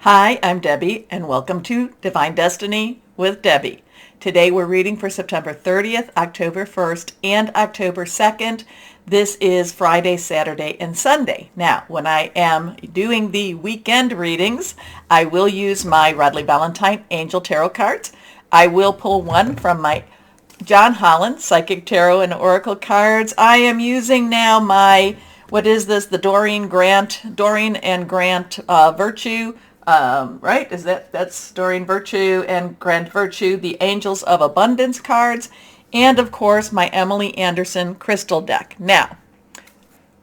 Hi, I'm Debbie, and welcome to Divine Destiny with Debbie. Today we're reading for September 30th, October 1st, and October 2nd. This is Friday, Saturday, and Sunday. Now, when I am doing the weekend readings, I will use my Rodley Valentine Angel Tarot cards. I will pull one from my John Holland Psychic Tarot and Oracle cards. I am using now my, what is this, the Doreen and Grant Virtue, right? That's Doreen Virtue and Grant Virtue, the Angels of Abundance cards, and of course my Emily Anderson crystal deck. Now,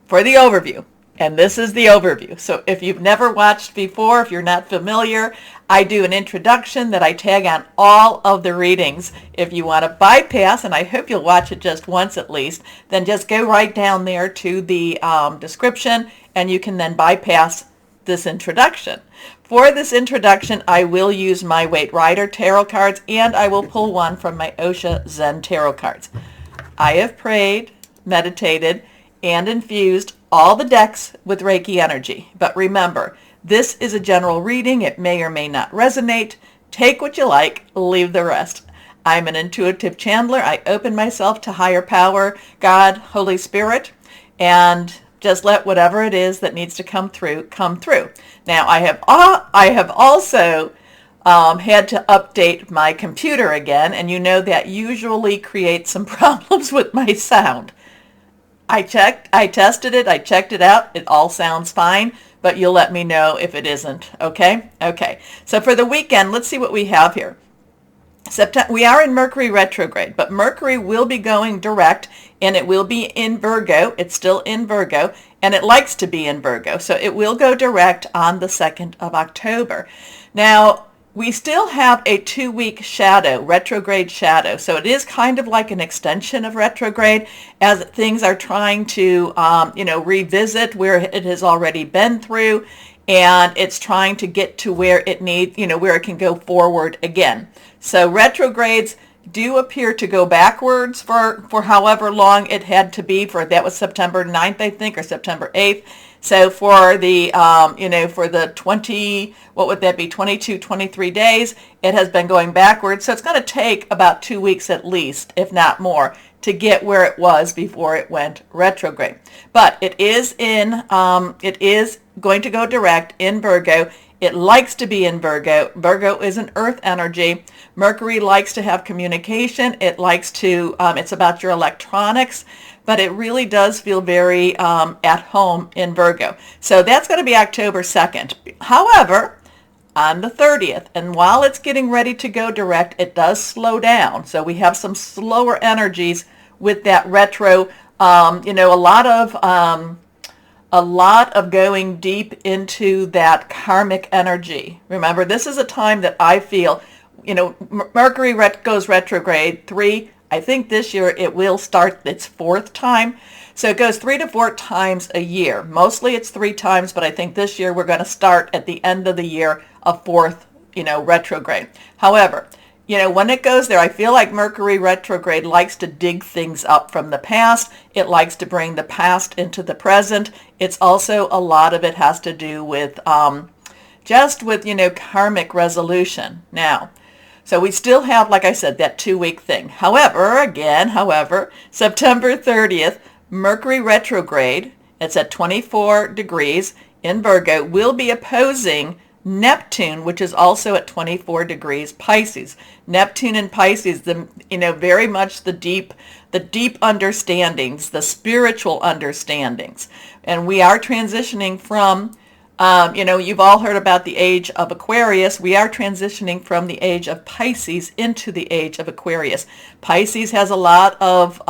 for the overview, and this is the overview. So if you've never watched before, if you're not familiar, I do an introduction that I tag on all of the readings. If you want to bypass, and I hope you'll watch it just once at least, then just go right down there to the description, and you can then bypass this introduction. For this introduction, I will use my Waite Rider tarot cards, and I will pull one from my Osha Zen tarot cards. I have prayed, meditated, and infused all the decks with Reiki energy. But remember, this is a general reading. It may or may not resonate. Take what you like, leave the rest. I'm an intuitive channeler. I open myself to higher power, God, Holy Spirit, and just let whatever it is that needs to come through. Now, I have also had to update my computer again, and you know that usually creates some problems with my sound. I tested it, I checked it out, it all sounds fine, but you'll let me know if it isn't, okay? Okay, so for the weekend, let's see what we have here. We are in Mercury retrograde, but Mercury will be going direct, and it will be in Virgo. It's still in Virgo, and it likes to be in Virgo, so it will go direct on the 2nd of October. Now, we still have a 2-week shadow, retrograde shadow, so it is kind of like an extension of retrograde as things are trying to, revisit where it has already been through, and it's trying to get to where it needs, where it can go forward again. So retrogrades do appear to go backwards for however long it had to be. That was September 9th, I think, or September 8th. So for the, for the 22, 23 days, it has been going backwards. So it's going to take about 2 weeks at least, if not more, to get where it was before it went retrograde. But it is going to go direct in Virgo. It likes to be in Virgo. Virgo is an earth energy. Mercury likes to have communication. It likes to, it's about your electronics, but it really does feel very at home in Virgo. So that's going to be October 2nd. However, on the 30th, and while it's getting ready to go direct, it does slow down. So we have some slower energies with that retro, a lot of going deep into that karmic energy. Remember, this is a time that I feel, Mercury goes retrograde I think this year it will start its 4th time. So it goes 3 to 4 times a year. Mostly it's 3 times, but I think this year we're going to start at the end of the year a 4th, retrograde. However, when it goes there, I feel like Mercury retrograde likes to dig things up from the past. It likes to bring the past into the present. It's also, a lot of it has to do with, karmic resolution. Now, so we still have, like I said, that 2-week thing. However, September 30th, Mercury retrograde, it's at 24 degrees in Virgo, will be opposing Neptune, which is also at 24 degrees Pisces. Neptune and Pisces, very much the deep understandings, the spiritual understandings. And we are transitioning from, you've all heard about the age of Aquarius. We are transitioning from the age of Pisces into the age of Aquarius. Pisces has a lot of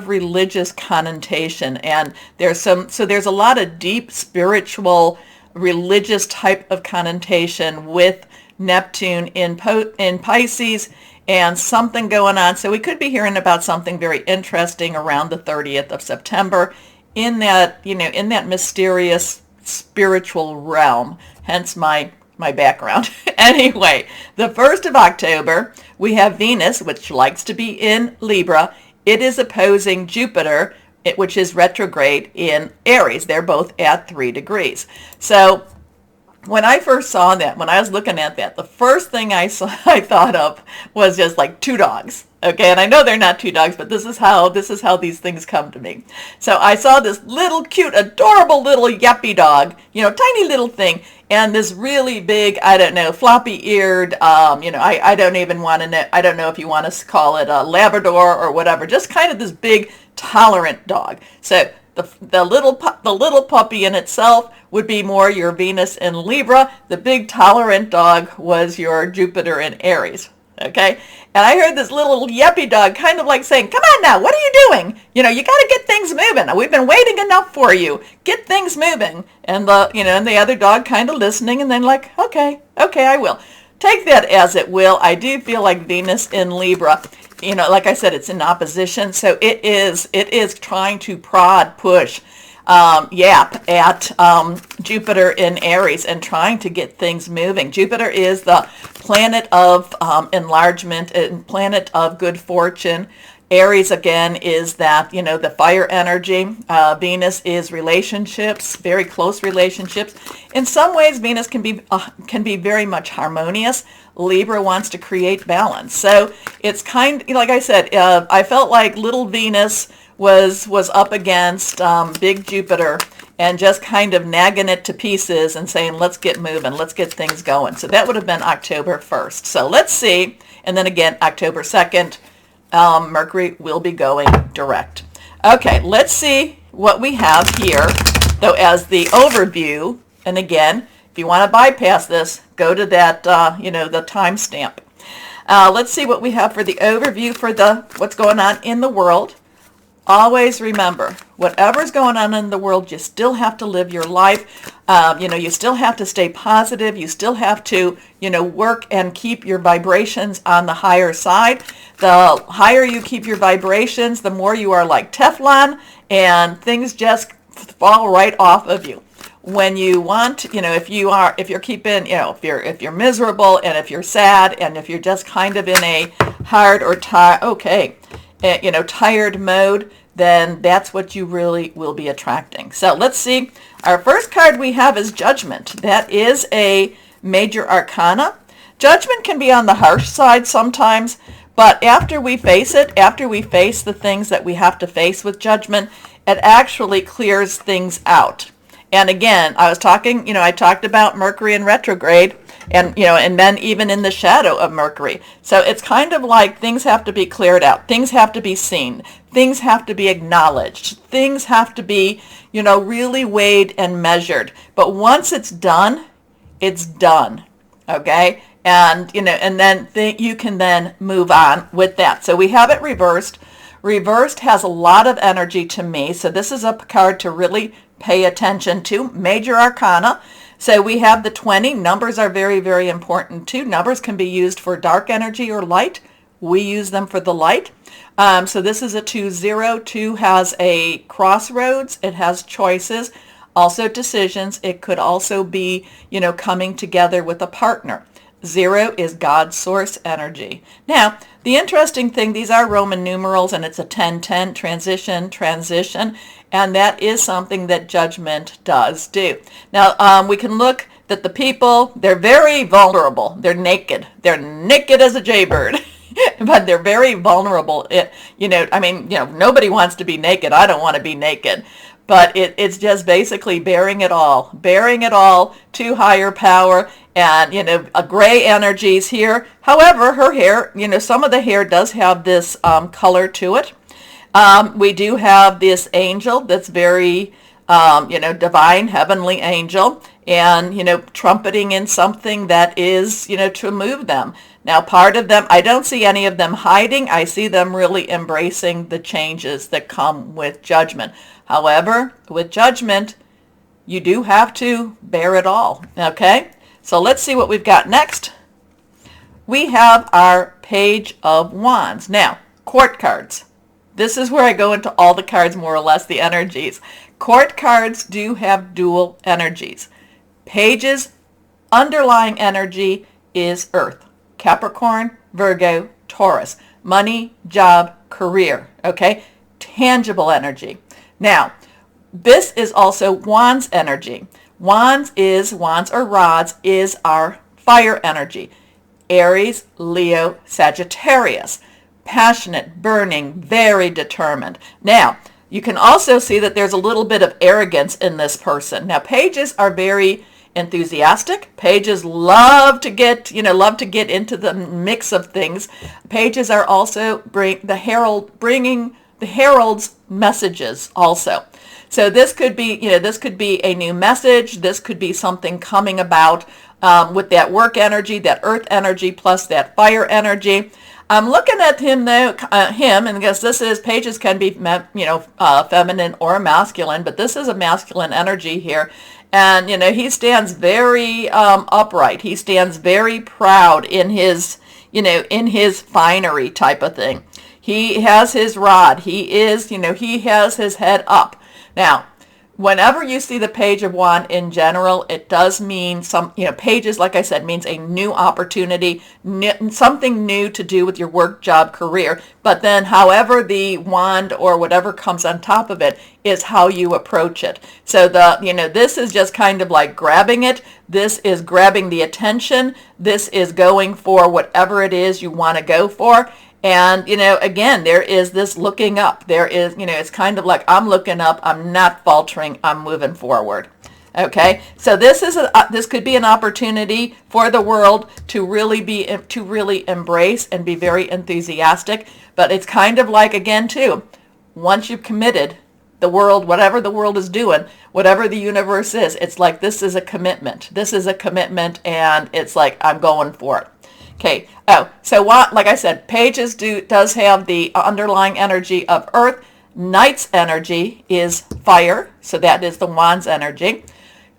religious connotation, and there's a lot of deep spiritual religious type of connotation with Neptune in Pisces, and something going on. So we could be hearing about something very interesting around the 30th of September in that, in that mysterious spiritual realm, hence my background. Anyway, the 1st of October, we have Venus, which likes to be in Libra. It is opposing Jupiter, which is retrograde in Aries. They're both at 3 degrees. So when I first saw that, when I was looking at that, the first thing I thought of was just like two dogs. Okay, and I know they're not two dogs, but this is how these things come to me. So I saw this little cute, adorable little yuppie dog, tiny little thing, and this really big, I don't know, floppy-eared, I don't even want to know, I don't know if you want to call it a Labrador or whatever, just kind of this big, tolerant dog. So the little puppy in itself would be more your Venus in Libra. The big tolerant dog was your Jupiter in Aries. Okay, and I heard this little yuppie dog kind of like saying, "Come on now, what are you doing? You got to get things moving. We've been waiting enough for you. Get things moving." And and the other dog kind of listening, and then like, "Okay, I will." Take that as it will. I do feel like Venus in Libra, like I said, it's in opposition, so it is trying to prod, push, yap at Jupiter in Aries and trying to get things moving. Jupiter is the planet of enlargement and planet of good fortune. Aries, again, is that, the fire energy. Venus is relationships, very close relationships. In some ways, Venus can be very much harmonious. Libra wants to create balance. So it's like I said, I felt like little Venus was up against big Jupiter and just kind of nagging it to pieces and saying, let's get moving, let's get things going. So that would have been October 1st. So let's see. And then again, October 2nd, Mercury will be going direct. Okay, let's see what we have here, though, as the overview. And again, if you want to bypass this, go to that, the timestamp. Let's see what we have for the overview for what's going on in the world. Always remember, whatever's going on in the world, you still have to live your life. You still have to stay positive. You still have to, work and keep your vibrations on the higher side. The higher you keep your vibrations, the more you are like Teflon, and things just fall right off of you. When you want, if you're keeping, if you're miserable and if you're sad and if you're just kind of in a hard or tired mode, then that's what you really will be attracting. So let's see. Our first card we have is Judgment. That is a major arcana. Judgment can be on the harsh side sometimes, but after we face it, after we face the things that we have to face with Judgment, it actually clears things out. And again, I talked about Mercury in retrograde, and then even in the shadow of Mercury. So it's kind of like things have to be cleared out. Things have to be seen. Things have to be acknowledged. Things have to be, really weighed and measured. But once it's done, it's done. Okay? And, and then you can then move on with that. So we have it reversed. Reversed has a lot of energy to me. So this is a card to really pay attention to. Major arcana. So we have the 20. Numbers are very, very important too. Numbers can be used for dark energy or light. We use them for the light. So this is a 2-0. 2 has a crossroads. It has choices, also decisions. It could also be, coming together with a partner. 0 is God's source energy. Now, the interesting thing, these are Roman numerals, and it's a 10-10, transition, and that is something that Judgment does do. Now, we can look that the people, they're very vulnerable. They're naked. They're naked as a jaybird. But they're very vulnerable. Nobody wants to be naked. I don't want to be naked. But it's just basically bearing it all to higher power. And, a gray energies here. However, her hair, some of the hair does have this color to it. We do have this angel that's very, divine, heavenly angel. And, trumpeting in something that is, to move them. Now, part of them, I don't see any of them hiding. I see them really embracing the changes that come with Judgment. However, with Judgment, you do have to bear it all, okay? So let's see what we've got next. We have our Page of Wands. Now, court cards. This is where I go into all the cards, more or less, the energies. Court cards do have dual energies. Pages, underlying energy is Earth. Capricorn, Virgo, Taurus. Money, job, career. Okay? Tangible energy. Now, this is also Wands energy. Wands or rods is our fire energy. Aries, Leo, Sagittarius. Passionate, burning, very determined. Now, you can also see that there's a little bit of arrogance in this person. Now, pages are very enthusiastic. Pages love to get into the mix of things. Pages are also bringing the herald's messages also. So this could be a new message. This could be something coming about with that work energy, that earth energy, plus that fire energy. I'm looking at him though, and I guess pages can be, feminine or masculine, but this is a masculine energy here. And, he stands very upright. He stands very proud in his finery type of thing. He has his rod. He has his head up. Now, whenever you see the Page of Wands in general, it does mean pages, like I said, means a new opportunity, something new to do with your work, job, career. But then however the wand or whatever comes on top of it is how you approach it. So this is just kind of like grabbing it. This is grabbing the attention. This is going for whatever it is you want to go for. And, again, there is this looking up. There is, it's kind of like I'm looking up. I'm not faltering. I'm moving forward. Okay. So this could be an opportunity for the world to really embrace and be very enthusiastic. But it's kind of like, again, too, once you've committed, the world, whatever the world is doing, whatever the universe is, it's like this is a commitment. This is a commitment, and it's like I'm going for it. Okay. Oh, so like I said, pages does have the underlying energy of earth. Knight's energy is fire, so that is the Wands energy.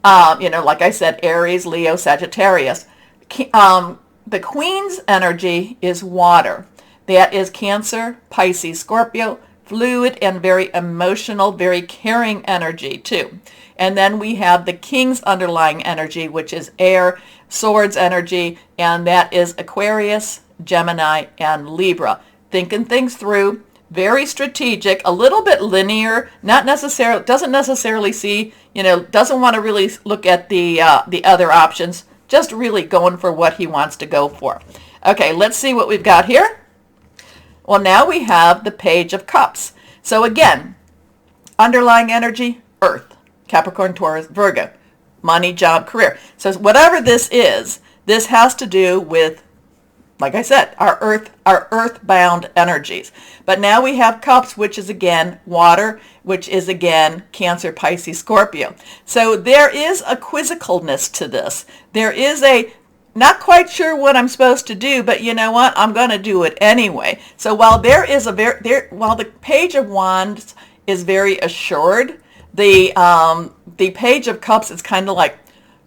Like I said, Aries, Leo, Sagittarius. The Queen's energy is water. That is Cancer, Pisces, Scorpio, fluid and very emotional, very caring energy too. And then we have the King's underlying energy, which is air, swords energy, and that is Aquarius, Gemini, and Libra. Thinking things through, very strategic, a little bit linear, doesn't necessarily see, doesn't want to really look at the other options, just really going for what he wants to go for. Okay, let's see what we've got here. Well, now we have the Page of Cups. So again, underlying energy, Earth, Capricorn, Taurus, Virgo, money, job, career. So whatever this is, this has to do with, like I said, our earthbound energies. But now we have Cups, which is again water, which is again Cancer, Pisces, Scorpio. So there is a quizzicalness to this. There is a not quite sure what I'm supposed to do, but you know what? I'm going to do it anyway. So while while the Page of Wands is very assured, the Page of Cups is kind of like,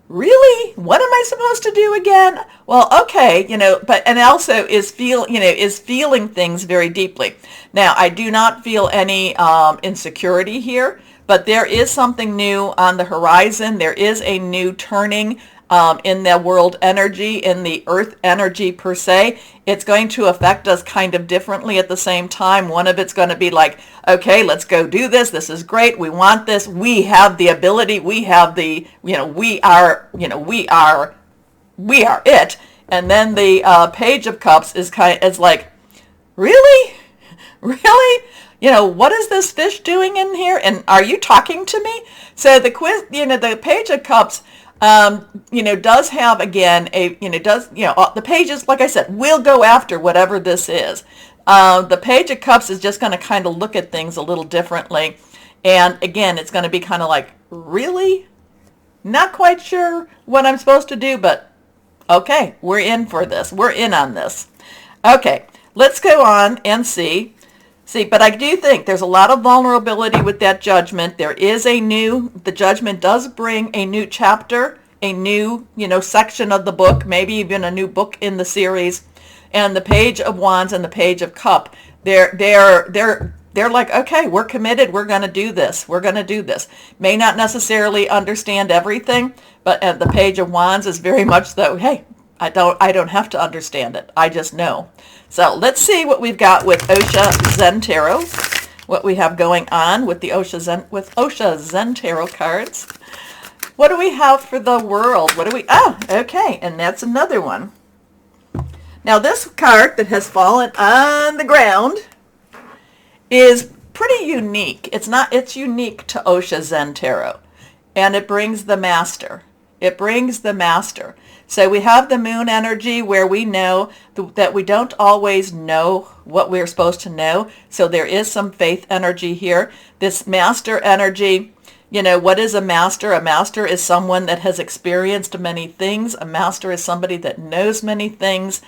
really? What am I supposed to do again? Well, okay, and also is feeling things very deeply. Now, I do not feel any insecurity here, but there is something new on the horizon. There is a new turning in the world energy, in the earth energy per se. It's going to affect us kind of differently at the same time. One of it's going to be like, okay, let's go do this. This is great. We want this. We have the ability. We have the, we are it. And then the Page of Cups is like, really? Really? What is this fish doing in here? And are you talking to me? So the Page of Cups, does have again the pages, like I said, will go after whatever this is. The Page of Cups is just going to kind of look at things a little differently. And again, it's going to be kind of like, really? Not quite sure what I'm supposed to do, but okay, we're in for this. We're in on this. Okay, let's go on and see, but I do think there's a lot of vulnerability with that Judgment. There is the Judgment does bring a new chapter, a new, section of the book, maybe even a new book in the series. And the Page of Wands and the Page of Cup, they're like, okay, we're committed. We're going to do this. We're going to do this. May not necessarily understand everything, but the Page of Wands is very much though, hey, I don't have to understand it. I just know. So let's see what we've got with Osha Zen Tarot, what we have going on with the Osha Zen Tarot cards. What do we have for the world? What do we, oh, okay, and that's another one. Now this card that has fallen on the ground is pretty unique. It's unique to Osha Zen Tarot, and it brings the Master. It brings the Master. So we have the moon energy where we know that we don't always know what we're supposed to know. So there is some faith energy here. This Master energy, you know, what is a master? A master is someone that has experienced many things. A master is somebody that knows many things.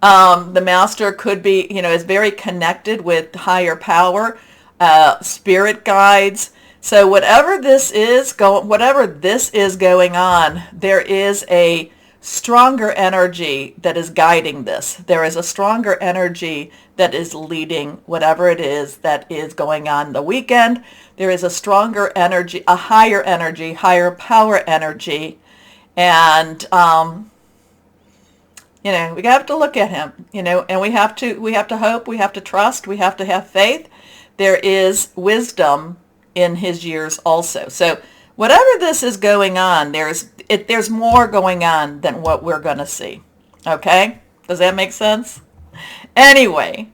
The master could be, you know, is very connected with higher power, spirit guides. So whatever this is going on, there is a stronger energy that is guiding this. There is a stronger energy that is leading whatever it is that is going on the weekend. There is a stronger energy, a higher energy, higher power energy. And, you know, we have to look at him, you know, and we have to hope, we have to trust, we have to have faith. There is wisdom in his years also. So whatever this is going on, there's more going on than what we're going to see. Okay? Does that make sense? Anyway,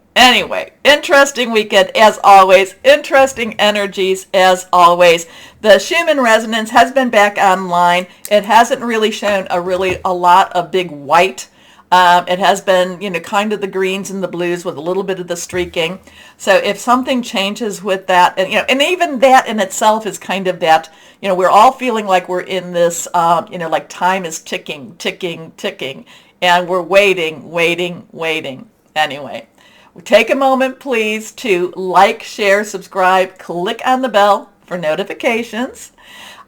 interesting weekend as always. Interesting energies as always. The Schumann resonance has been back online. It hasn't really shown a lot of big white. It has been, you know, kind of the greens and the blues with a little bit of the streaking. So if something changes with that, and, you know, and even that in itself is kind of that, you know, we're all feeling like we're in this, you know, like time is ticking, and we're waiting. Anyway, take a moment, please, to like, share, subscribe, click on the bell for notifications.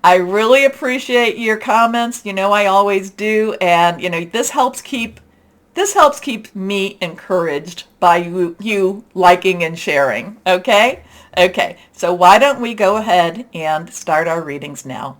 I really appreciate your comments. You know, I always do. And, you know, this helps keep me encouraged by you liking and sharing. Okay? Okay. So why don't we go ahead and start our readings now?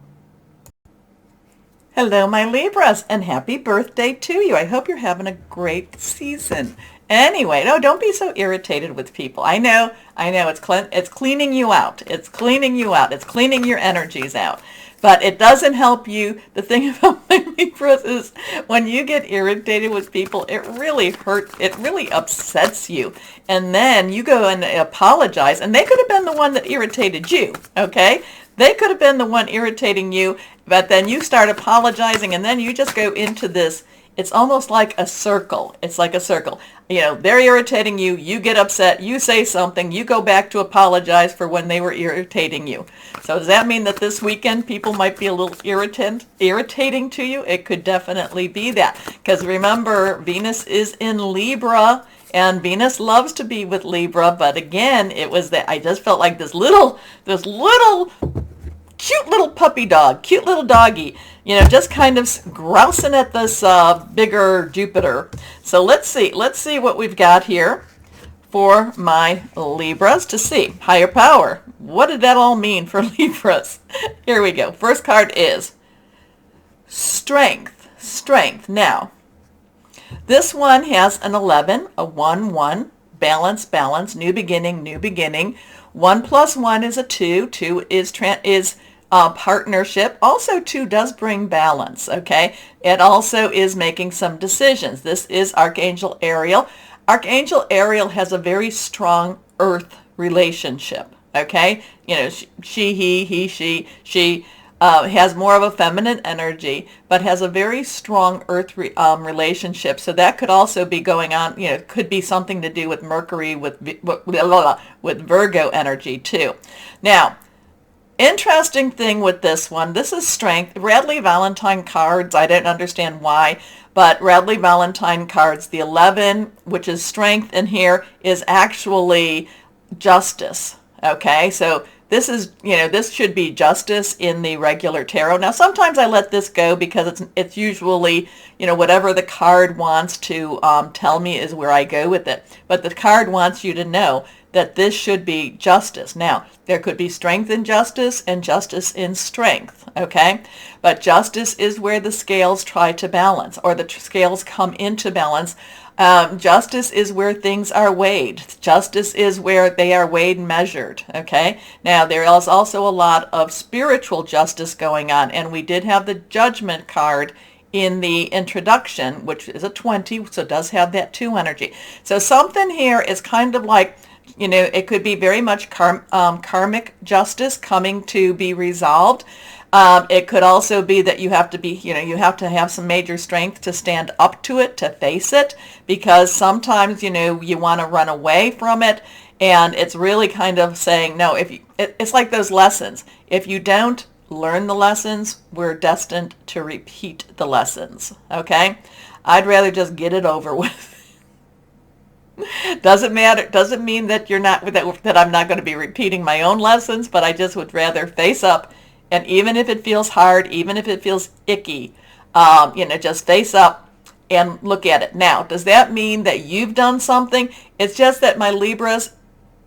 Hello, my Libras, and happy birthday to you. I hope you're having a great season. Anyway, no, don't be so irritated with people. I know, it's cleaning you out. It's cleaning your energies out. But it doesn't help you. The thing about my Libras is when you get irritated with people, it really hurts. It really upsets you. And then you go and apologize. And they could have been the one that irritated you, okay? They could have been the one irritating you. But then you start apologizing. And then you just go into this. It's almost like a circle. It's like a circle. You know, they're irritating you. You get upset. You say something. You go back to apologize for when they were irritating you. So does that mean that this weekend people might be a little irritating to you? It could definitely be that. Because remember, Venus is in Libra. And Venus loves to be with Libra. But again, it was that I just felt like this little cute little puppy dog, cute little doggy, you know, just kind of grousing at this bigger Jupiter. So let's see what we've got here for my Libras to see. Higher power. What did that all mean for Libras? Here we go. First card is Strength. Strength. Now, this one has an 11, a 1, balance, new beginning. 1 plus 1 is a 2. 2 is partnership. Also, 2 does bring balance, okay? It also is making some decisions. This is Archangel Uriel. Archangel Uriel has a very strong earth relationship, okay? You know, he, she has more of a feminine energy, but has a very strong earth relationship. So that could also be going on, you know, could be something to do with Mercury, with Virgo energy too. Now, interesting thing with this one, this is strength. Radley Valentine cards, I don't understand why, but Radley Valentine cards, the 11, which is strength in here, is actually justice. Okay, so this is, you know, this should be justice in the regular tarot. Now, sometimes I let this go because it's usually, you know, whatever the card wants to tell me is where I go with it. But the card wants you to know that this should be justice. Now, there could be strength in justice and justice in strength, okay? But justice is where the scales try to balance, or the scales come into balance. Justice is where things are weighed. Justice is where they are weighed and measured, okay? Now, there is also a lot of spiritual justice going on, and we did have the Judgment card in the introduction, which is a 20, so it does have that 2 energy. So something here is kind of like, you know, it could be very much karmic justice coming to be resolved. It could also be that you have to be, you know, you have to have some major strength to stand up to it, to face it, because sometimes, you know, you want to run away from it. And it's really kind of saying, no, if you, it's like those lessons. If you don't learn the lessons, we're destined to repeat the lessons, okay? I'd rather just get it over with. Doesn't matter. Doesn't mean that you're not that I'm not going to be repeating my own lessons, but I just would rather face up, and even if it feels hard, even if it feels icky, you know, just face up and look at it. Now, does that mean that you've done something? It's just that my Libras,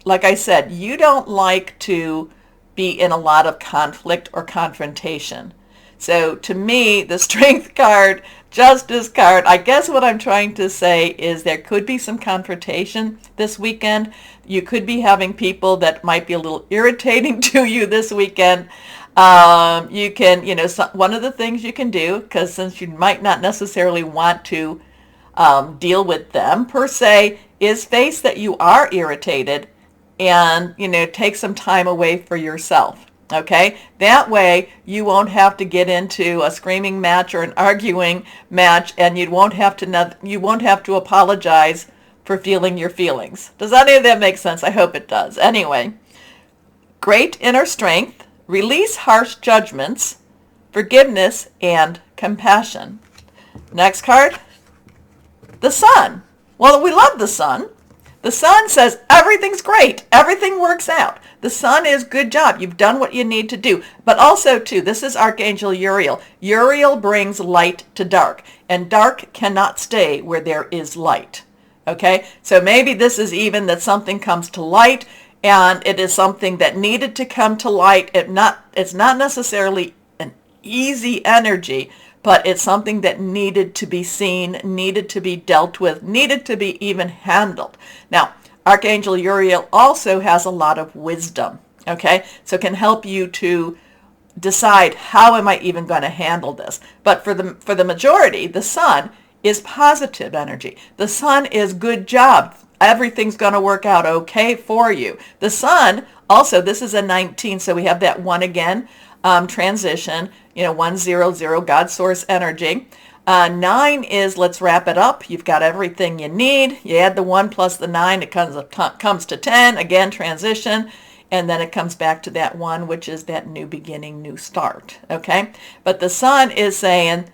like I said, you don't like to be in a lot of conflict or confrontation. So to me, the Strength card, Justice card, I guess what I'm trying to say is there could be some confrontation this weekend. You could be having people that might be a little irritating to you this weekend. You can, you know, one of the things you can do, because since you might not necessarily want to deal with them per se, is face that you are irritated and, you know, take some time away for yourself. Okay, that way you won't have to get into a screaming match or an arguing match, and you won't have to apologize for feeling your feelings. Does any of that make sense? I hope it does. Anyway, great inner strength, release harsh judgments, forgiveness, and compassion. Next card, the Sun. Well, we love the Sun. The Sun says everything's great. Everything works out. The Sun is good job. You've done what you need to do. But also, too, this is Archangel Uriel. Uriel brings light to dark, and dark cannot stay where there is light. Okay? So maybe this is even that something comes to light, and it is something that needed to come to light. It's not necessarily an easy energy, but it's something that needed to be seen, needed to be dealt with, needed to be even handled. Now, Archangel Uriel also has a lot of wisdom, okay? So it can help you to decide, how am I even going to handle this? But for the majority, the Sun is positive energy. The Sun is good job. Everything's going to work out okay for you. The Sun, also, this is a 19, so we have that 1 again, transition, 100, God source energy. 9 is, let's wrap it up. You've got everything you need. You add the 1 plus the 9, it comes to 10, again, transition. And then it comes back to that 1, which is that new beginning, new start, okay? But the Sun is saying,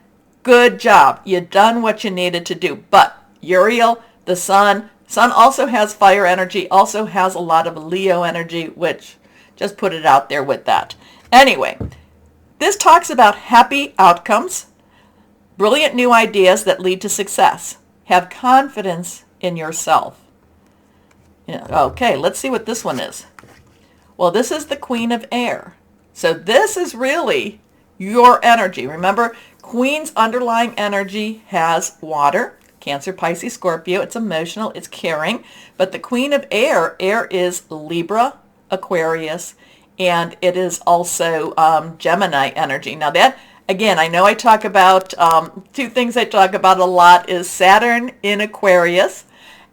good job. You've done what you needed to do. But Uriel, the Sun also has fire energy, also has a lot of Leo energy, which just put it out there with that. Anyway, this talks about happy outcomes, brilliant new ideas that lead to success. Have confidence in yourself. Okay, let's see what this one is. Well, this is the Queen of Air. So this is really your energy. Remember, Queen's underlying energy has water, Cancer, Pisces, Scorpio. It's emotional, it's caring. But the Queen of Air is Libra, Aquarius, and it is also Gemini energy. Now that, again, I know I talk about, 2 things I talk about a lot is Saturn in Aquarius.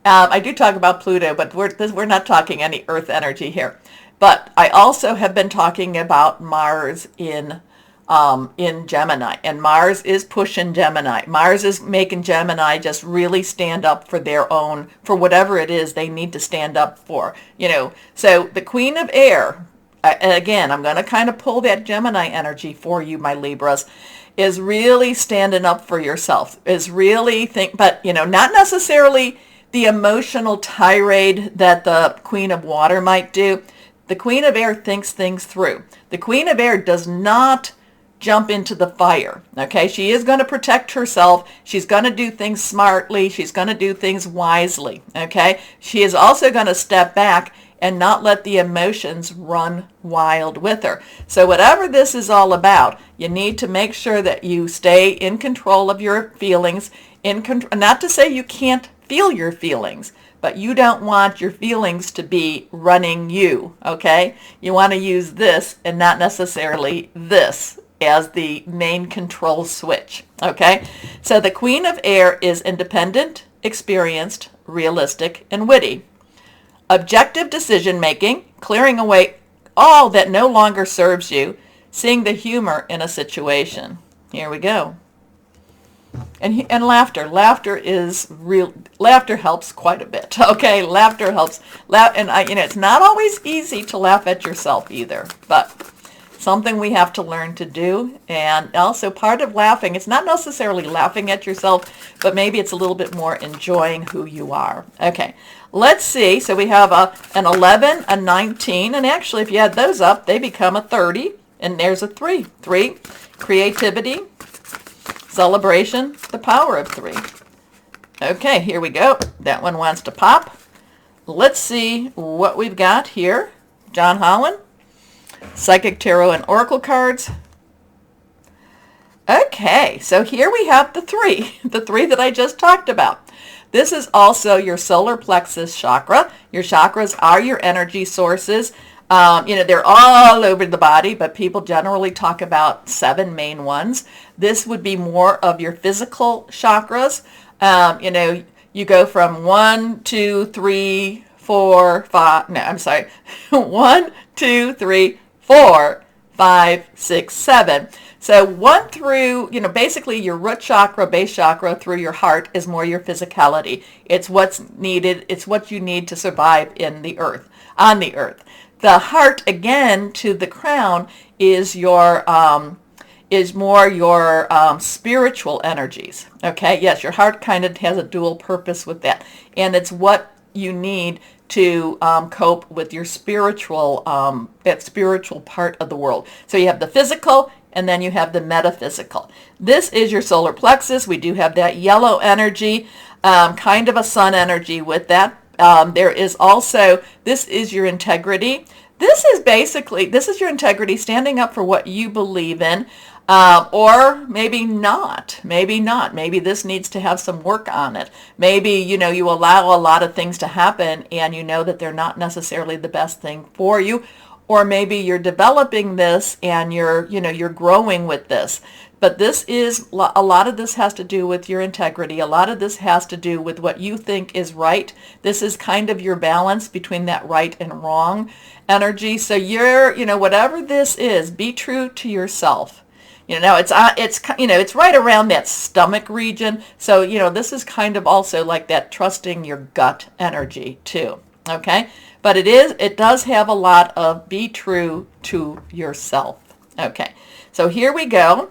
I do talk about Pluto, but we're not talking any Earth energy here. But I also have been talking about Mars in Gemini, and Mars is pushing Gemini. Mars is making Gemini just really stand up for their own, for whatever it is they need to stand up for. So the Queen of Air, again, I'm going to kind of pull that Gemini energy for you, my Libras, is really standing up for yourself, is really but not necessarily the emotional tirade that the Queen of Water might do. The Queen of Air thinks things through. The Queen of Air does not jump into the fire, okay? She is going to protect herself. She's going to do things smartly. She's going to do things wisely, okay? She is also going to step back and not let the emotions run wild with her. So whatever this is all about, you need to make sure that you stay in control of your feelings. Not to say you can't feel your feelings, but you don't want your feelings to be running you, okay? You want to use this and not necessarily this as the main control switch, okay? So the Queen of Air is independent, experienced, realistic, and witty. Objective decision making, clearing away all that no longer serves you, seeing the humor in a situation. Here we go. And laughter. Laughter is real. Laughter helps quite a bit. Okay, laughter helps. And it's not always easy to laugh at yourself either, but something we have to learn to do. And also part of laughing, it's not necessarily laughing at yourself, but maybe it's a little bit more enjoying who you are. Okay, let's see. So we have an 11, a 19, and actually if you add those up, they become a 30, and there's a 3. 3, creativity, celebration, the power of 3. Okay, here we go. That one wants to pop. Let's see what we've got here. John Holland. Psychic Tarot and Oracle cards. Okay, so here we have the 3, the 3 that I just talked about. This is also your solar plexus chakra. Your chakras are your energy sources. They're all over the body, but people generally talk about 7 main ones. This would be more of your physical chakras. You go from 1, 2, 3, 4, 5. No, I'm sorry. 1, 2, 3, 4, 5, 6, 7. So 1 through, basically your root chakra, base chakra through your heart is more your physicality. It's what's needed. It's what you need to survive on the earth. The heart, again, to the crown is more your spiritual energies. Okay, yes, your heart kind of has a dual purpose with that, and it's what you need to cope with your spiritual, that spiritual part of the world. So you have the physical, and then you have the metaphysical. This is your solar plexus. We do have that yellow energy, kind of a sun energy with that. There is also, this is your integrity. This is your integrity, standing up for what you believe in, or maybe not. Maybe this needs to have some work on it. Maybe, you allow a lot of things to happen and you know that they're not necessarily the best thing for you. Or maybe you're developing this and you're growing with this. But a lot of this has to do with your integrity. A lot of this has to do with what you think is right. This is kind of your balance between that right and wrong energy. So whatever this is, be true to yourself. It's right around that stomach region. So, this is kind of also like that trusting your gut energy too. Okay. But it does have a lot of be true to yourself. Okay. So here we go.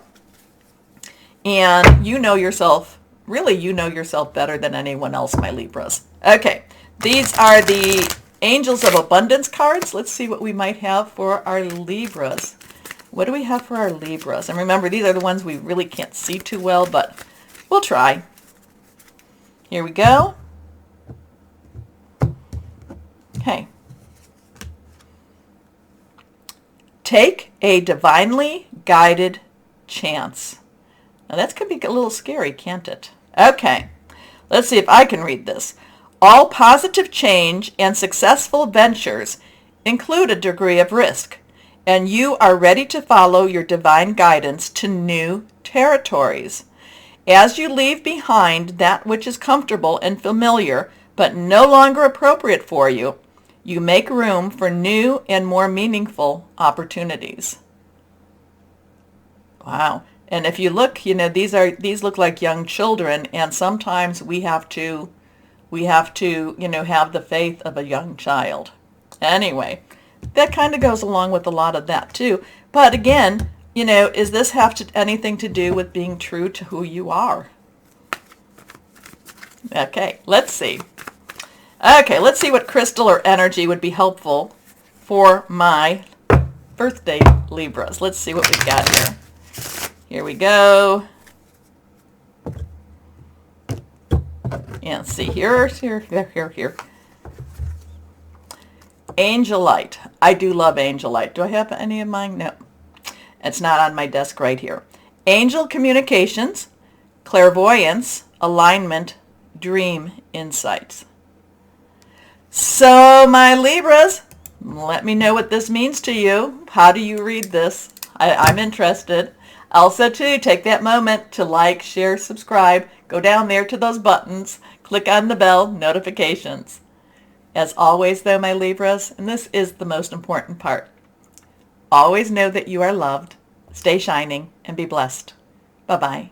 And you know yourself better than anyone else, my Libras. Okay, these are the Angels of Abundance cards. Let's see what we might have for our Libras. What do we have for our Libras? And remember, these are the ones we really can't see too well, but we'll try. Here we go. Okay. Take a divinely guided chance. Now that could be a little scary, can't it? Okay, let's see if I can read this. All positive change and successful ventures include a degree of risk, and you are ready to follow your divine guidance to new territories. As you leave behind that which is comfortable and familiar, but no longer appropriate for you, you make room for new and more meaningful opportunities. Wow. And if you look, these look like young children, and sometimes we have to, have the faith of a young child. Anyway, that kind of goes along with a lot of that too. But again, does this have anything to do with being true to who you are? Okay, let's see. Okay, let's see what crystal or energy would be helpful for my birthday Libras. Let's see what we've got here. Here we go. And see here. Angelite. I do love Angelite. Do I have any of mine? No. It's not on my desk right here. Angel communications, clairvoyance, alignment, dream insights. So my Libras, let me know what this means to you. How do you read this? I'm interested. Also, too, take that moment to like, share, subscribe. Go down there to those buttons. Click on the bell, notifications. As always, though, my Libras, and this is the most important part, always know that you are loved. Stay shining and be blessed. Bye-bye.